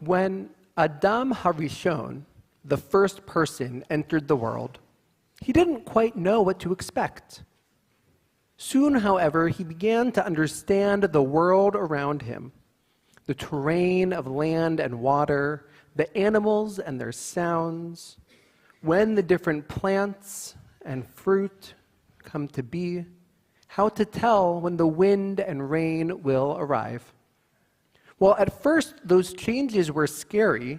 When Adam HaRishon, the first person, entered the world, he didn't quite know what to expect. Soon, however, he began to understand the world around him, the terrain of land and water, the animals and their sounds, when the different plants and fruit come to be, how to tell when the wind and rain will arrive. While at first those changes were scary,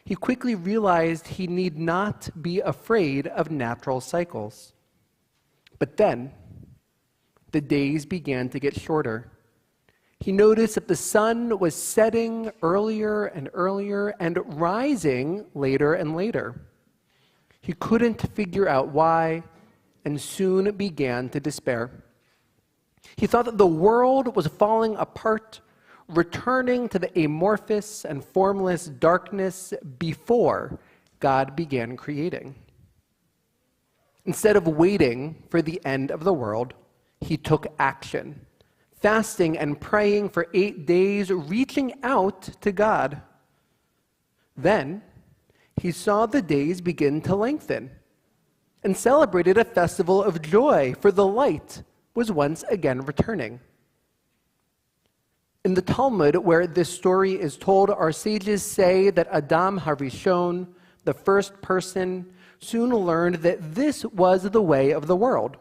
he quickly realized he need not be afraid of natural cycles. But then, the days began to get shorter. He noticed that the sun was setting earlier and earlier and rising later and later. He couldn't figure out why and soon began to despair. He thought that the world was falling apart, returning to the amorphous and formless darkness before God began creating. Instead of waiting for the end of the world, he took action, fasting and praying for 8 days, reaching out to God. Then he saw the days begin to lengthen and celebrated a festival of joy, for the light was once again returning. In the Talmud, where this story is told, our sages say that Adam HaRishon, the first person, soon learned that this was the way of the world.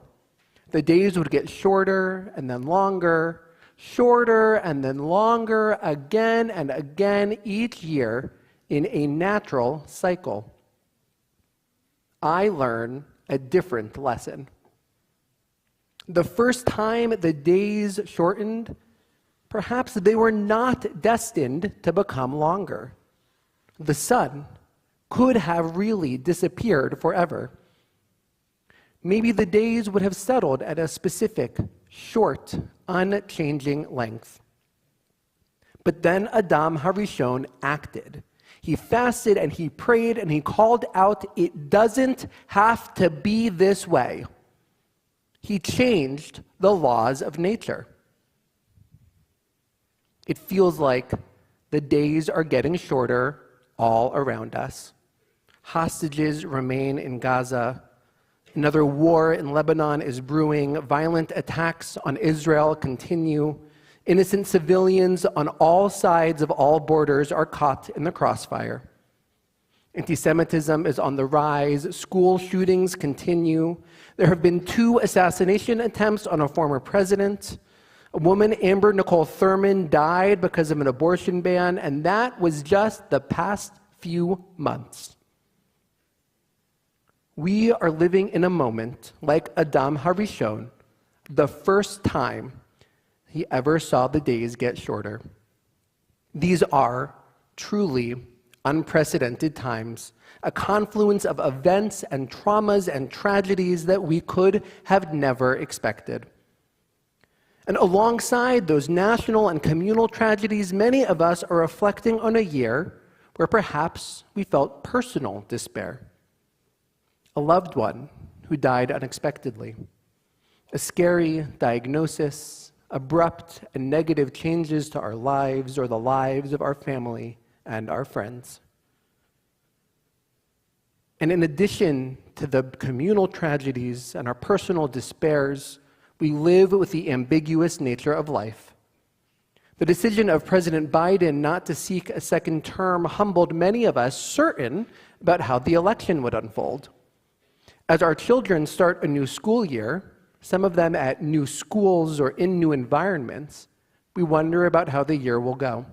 The days would get shorter and then longer, shorter and then longer, again and again each year in a natural cycle. I learn a different lesson. The first time the days shortened, perhaps they were not destined to become longer. The sun could have really disappeared forever. Maybe the days would have settled at a specific, short, unchanging length. But then Adam HaRishon acted. He fasted and he prayed and he called out, "It doesn't have to be this way." He changed the laws of nature. It feels like the days are getting shorter all around us. Hostages remain in Gaza. Another war in Lebanon is brewing. Violent attacks on Israel continue. Innocent civilians on all sides of all borders are caught in the crossfire. Anti-Semitism is on the rise. School shootings continue. There have been 2 assassination attempts on a former president. A woman, Amber Nicole Thurman, died because of an abortion ban, and that was just the past few months. We are living in a moment like Adam HaRishon, the first time he ever saw the days get shorter. These are truly unprecedented times, a confluence of events and traumas and tragedies that we could have never expected. And alongside those national and communal tragedies, many of us are reflecting on a year where perhaps we felt personal despair. A loved one who died unexpectedly, a scary diagnosis, abrupt and negative changes to our lives or the lives of our family and our friends. And in addition to the communal tragedies and our personal despairs, we live with the ambiguous nature of life. The decision of President Biden not to seek a second term humbled many of us certain about how the election would unfold. As our children start a new school year, some of them at new schools or in new environments, we wonder about how the year will go.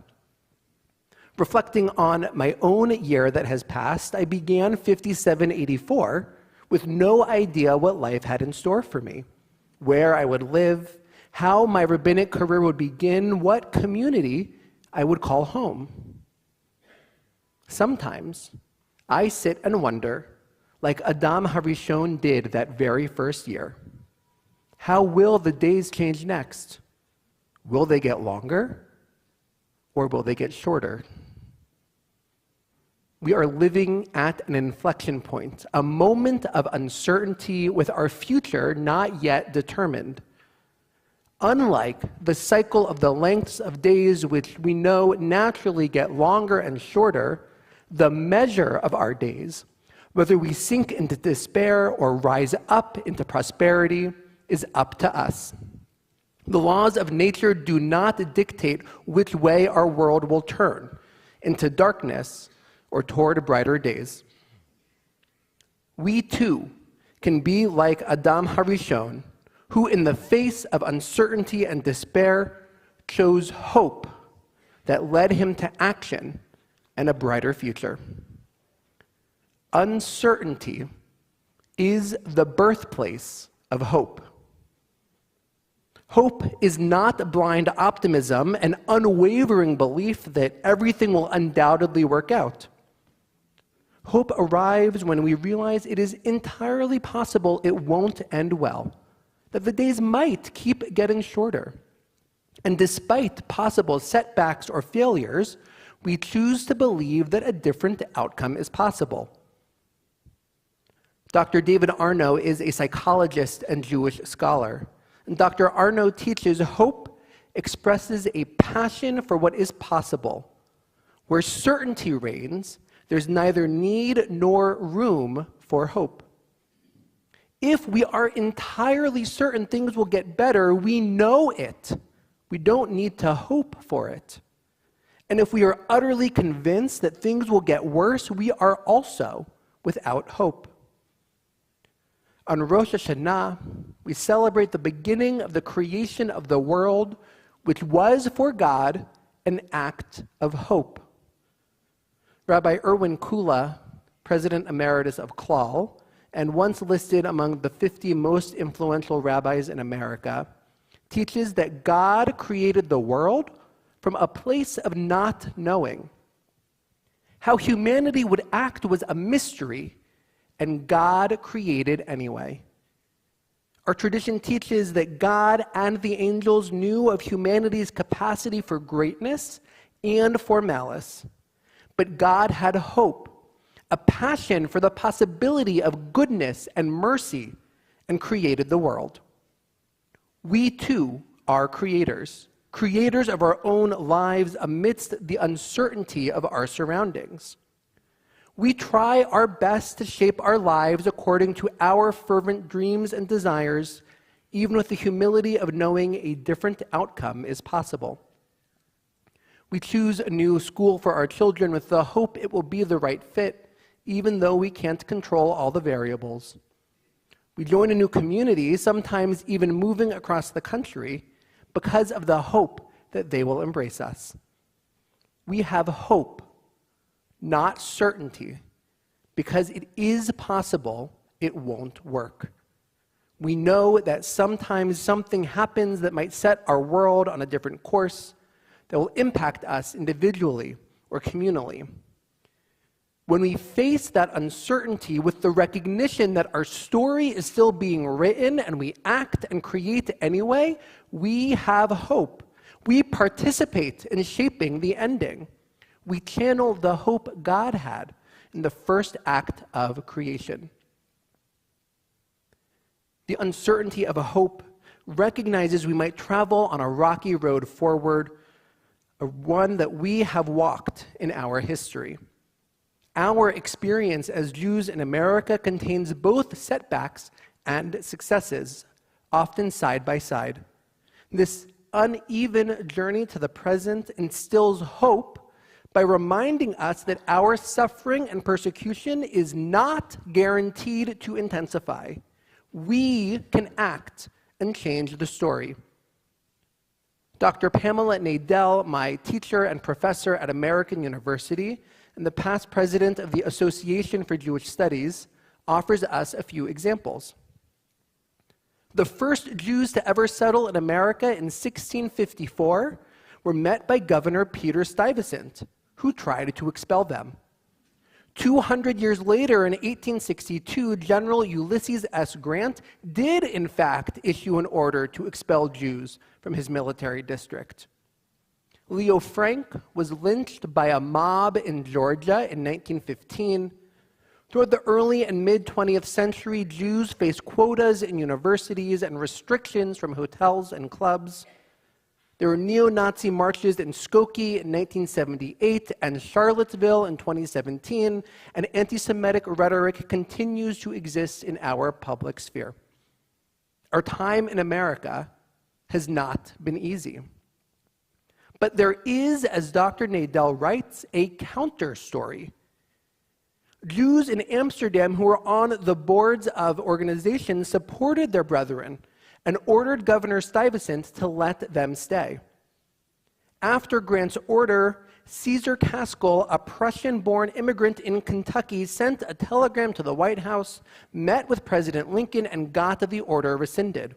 Reflecting on my own year that has passed, I began 5784 with no idea what life had in store for me, where I would live, how my rabbinic career would begin, what community I would call home. Sometimes I sit and wonder, like Adam HaRishon did that very first year, how will the days change next? Will they get longer or will they get shorter? We are living at an inflection point, a moment of uncertainty with our future not yet determined. Unlike the cycle of the lengths of days, which we know naturally get longer and shorter, the measure of our days, whether we sink into despair or rise up into prosperity, is up to us. The laws of nature do not dictate which way our world will turn, into darkness or toward brighter days. We too can be like Adam HaRishon, who in the face of uncertainty and despair chose hope that led him to action and a brighter future. Uncertainty is the birthplace of hope. Hope is not blind optimism and unwavering belief that everything will undoubtedly work out. Hope arrives when we realize it is entirely possible it won't end well, that the days might keep getting shorter. And despite possible setbacks or failures, we choose to believe that a different outcome is possible. Dr. David Arno is a psychologist and Jewish scholar. And Dr. Arno teaches hope expresses a passion for what is possible. Where certainty reigns, there's neither need nor room for hope. If we are entirely certain things will get better, we know it. We don't need to hope for it. And if we are utterly convinced that things will get worse, we are also without hope. On Rosh Hashanah, we celebrate the beginning of the creation of the world, which was for God an act of hope. Rabbi Erwin Kula, President Emeritus of Klal, and once listed among the 50 most influential rabbis in America, teaches that God created the world from a place of not knowing. How humanity would act was a mystery, and God created anyway. Our tradition teaches that God and the angels knew of humanity's capacity for greatness and for malice. But God had hope, a passion for the possibility of goodness and mercy, and created the world. We too are creators, creators of our own lives amidst the uncertainty of our surroundings. We try our best to shape our lives according to our fervent dreams and desires, even with the humility of knowing a different outcome is possible. We choose a new school for our children with the hope it will be the right fit, even though we can't control all the variables. We join a new community, sometimes even moving across the country, because of the hope that they will embrace us. We have hope, not certainty, because it is possible it won't work. We know that sometimes something happens that might set our world on a different course that will impact us individually or communally. When we face that uncertainty with the recognition that our story is still being written and we act and create anyway, we have hope. We participate in shaping the ending. We channel the hope God had in the first act of creation. The uncertainty of a hope recognizes we might travel on a rocky road forward, one that we have walked in our history. Our experience as Jews in America contains both setbacks and successes, often side by side. This uneven journey to the present instills hope by reminding us that our suffering and persecution is not guaranteed to intensify. We can act and change the story. Dr. Pamela Nadell, my teacher and professor at American University, and the past president of the Association for Jewish Studies, offers us a few examples. The first Jews to ever settle in America in 1654 were met by Governor Peter Stuyvesant, who tried to expel them. 200 years later, in 1862, General Ulysses S. Grant did, in fact, issue an order to expel Jews from his military district. Leo Frank was lynched by a mob in Georgia in 1915. Throughout the early and mid-20th century, Jews faced quotas in universities and restrictions from hotels and clubs. There were neo-Nazi marches in Skokie in 1978 and Charlottesville in 2017, and anti-Semitic rhetoric continues to exist in our public sphere. Our time in America has not been easy. But there is, as Dr. Nadel writes, a counter story. Jews in Amsterdam who were on the boards of organizations supported their brethren and ordered Governor Stuyvesant to let them stay. After Grant's order, Caesar Kaskell, a Prussian-born immigrant in Kentucky, sent a telegram to the White House, met with President Lincoln, and got the order rescinded.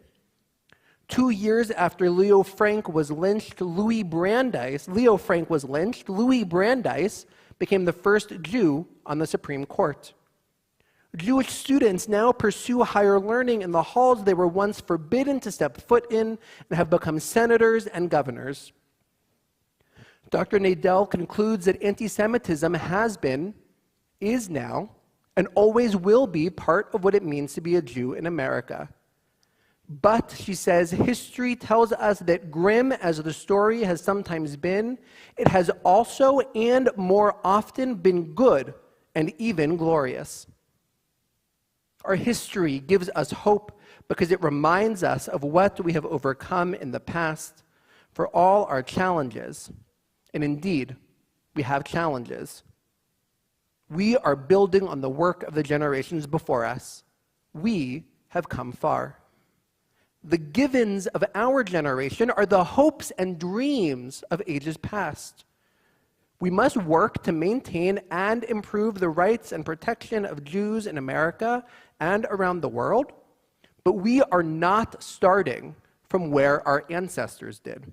2 years after Leo Frank was lynched, Louis Brandeis became the first Jew on the Supreme Court. Jewish students now pursue higher learning in the halls they were once forbidden to step foot in and have become senators and governors. Dr. Nadel concludes that anti-Semitism has been, is now, and always will be part of what it means to be a Jew in America. But, she says, history tells us that grim as the story has sometimes been, it has also and more often been good and even glorious. Our history gives us hope because it reminds us of what we have overcome in the past. For all our challenges, and indeed, we have challenges, we are building on the work of the generations before us. We have come far. The givens of our generation are the hopes and dreams of ages past. We must work to maintain and improve the rights and protection of Jews in America and around the world, but we are not starting from where our ancestors did.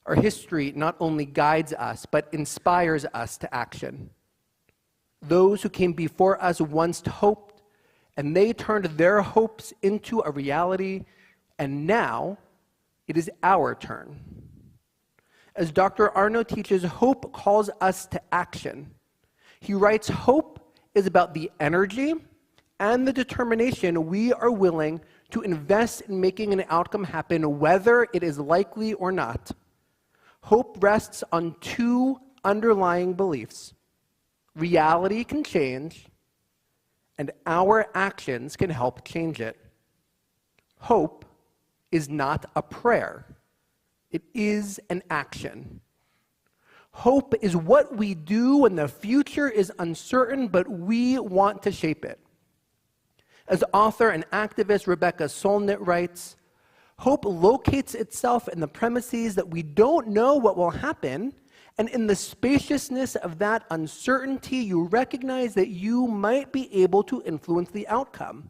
Our history not only guides us, but inspires us to action. Those who came before us once hoped, and they turned their hopes into a reality, and now it is our turn. As Dr. Arno teaches, hope calls us to action. He writes, hope is about the energy and the determination we are willing to invest in making an outcome happen, whether it is likely or not. Hope rests on two underlying beliefs. Reality can change, and our actions can help change it. Hope is not a prayer. It is an action. Hope is what we do when the future is uncertain, but we want to shape it. As author and activist Rebecca Solnit writes, hope locates itself in the premises that we don't know what will happen, and in the spaciousness of that uncertainty, you recognize that you might be able to influence the outcome.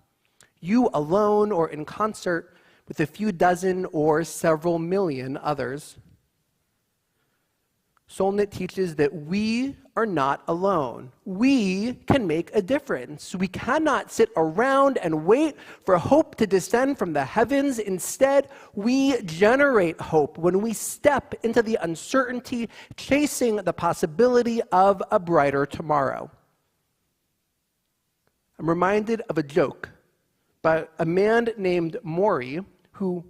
You alone or in concert with a few dozen or several million others. Solnit teaches that we are not alone. We can make a difference. We cannot sit around and wait for hope to descend from the heavens. Instead, we generate hope when we step into the uncertainty, chasing the possibility of a brighter tomorrow. I'm reminded of a joke by a man named Maury who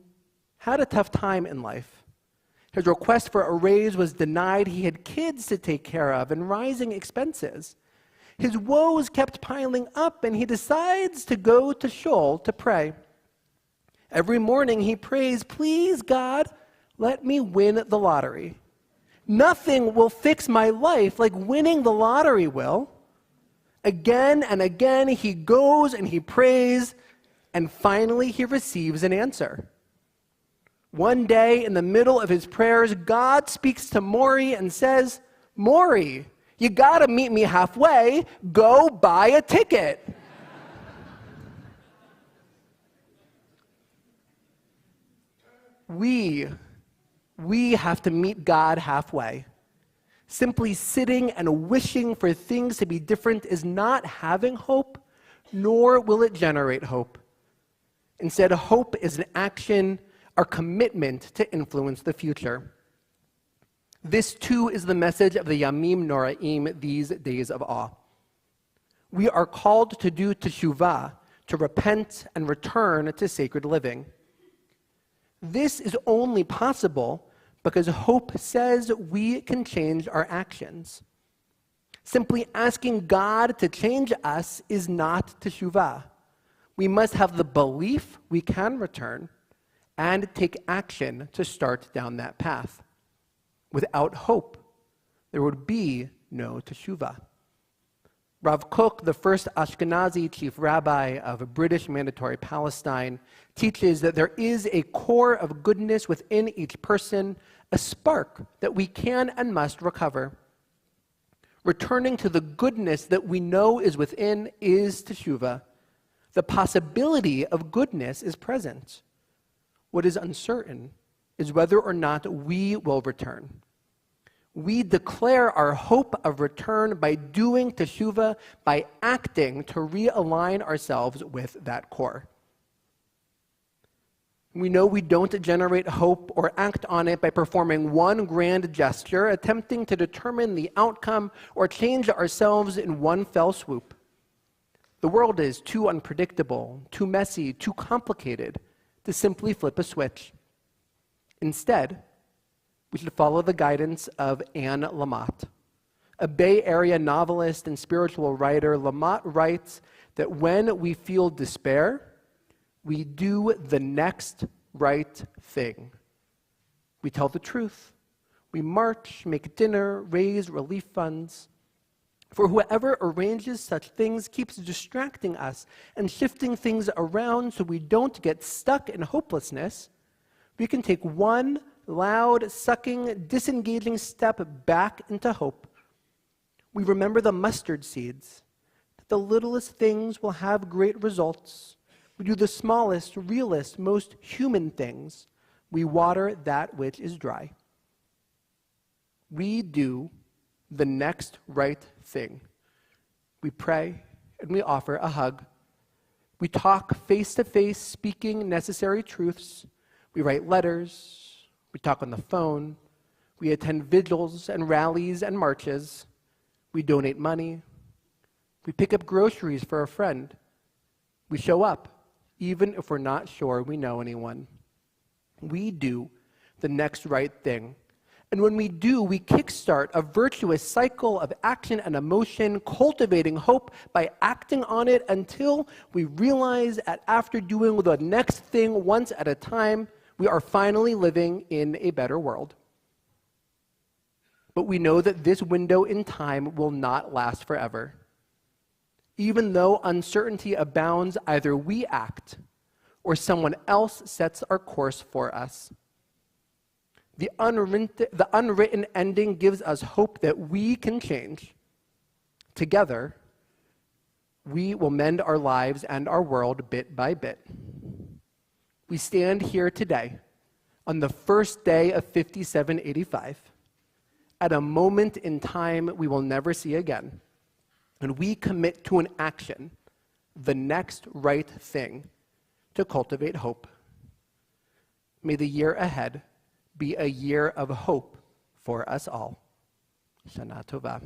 had a tough time in life. His request for a raise was denied. He had kids to take care of and rising expenses. His woes kept piling up, and he decides to go to shul to pray. Every morning he prays, please, God, let me win the lottery. Nothing will fix my life like winning the lottery will. Again and again he goes and he prays, and finally he receives an answer. One day, in the middle of his prayers, God speaks to Maury and says, Maury, you gotta meet me halfway. Go buy a ticket. We have to meet God halfway. Simply sitting and wishing for things to be different is not having hope, nor will it generate hope. Instead, hope is an action, our commitment to influence the future. This too is the message of the Yamim Noraim, these days of awe. We are called to do teshuvah, to repent and return to sacred living. This is only possible because hope says we can change our actions. Simply asking God to change us is not teshuvah. We must have the belief we can return and take action to start down that path. Without hope, there would be no teshuvah. Rav Kook, the first Ashkenazi chief rabbi of British Mandatory Palestine, teaches that there is a core of goodness within each person, a spark that we can and must recover. Returning to the goodness that we know is within is teshuvah. The possibility of goodness is present. What is uncertain is whether or not we will return. We declare our hope of return by doing teshuvah, by acting to realign ourselves with that core. We know we don't generate hope or act on it by performing one grand gesture, attempting to determine the outcome or change ourselves in one fell swoop. The world is too unpredictable, too messy, too complicated to simply flip a switch. Instead, we should follow the guidance of Anne Lamott. A Bay Area novelist and spiritual writer, Lamott writes that when we feel despair, we do the next right thing. We tell the truth. We march, make dinner, raise relief funds. For whoever arranges such things keeps distracting us and shifting things around so we don't get stuck in hopelessness. We can take one loud, sucking, disengaging step back into hope. We remember the mustard seeds, that the littlest things will have great results. We do the smallest, realest, most human things. We water that which is dry. We do the next right thing. We pray and we offer a hug. We talk face to face, speaking necessary truths. We write letters. We talk on the phone. We attend vigils and rallies and marches. We donate money. We pick up groceries for a friend. We show up, even if we're not sure we know anyone. We do the next right thing. And when we do, we kickstart a virtuous cycle of action and emotion, cultivating hope by acting on it until we realize that after doing the next thing once at a time, we are finally living in a better world. But we know that this window in time will not last forever. Even though uncertainty abounds, either we act or someone else sets our course for us. The unwritten ending gives us hope that we can change. Together, we will mend our lives and our world bit by bit. We stand here today on the first day of 5785 at a moment in time we will never see again, and we commit to an action, the next right thing, to cultivate hope. May the year ahead be a year of hope for us all. Shana Tova.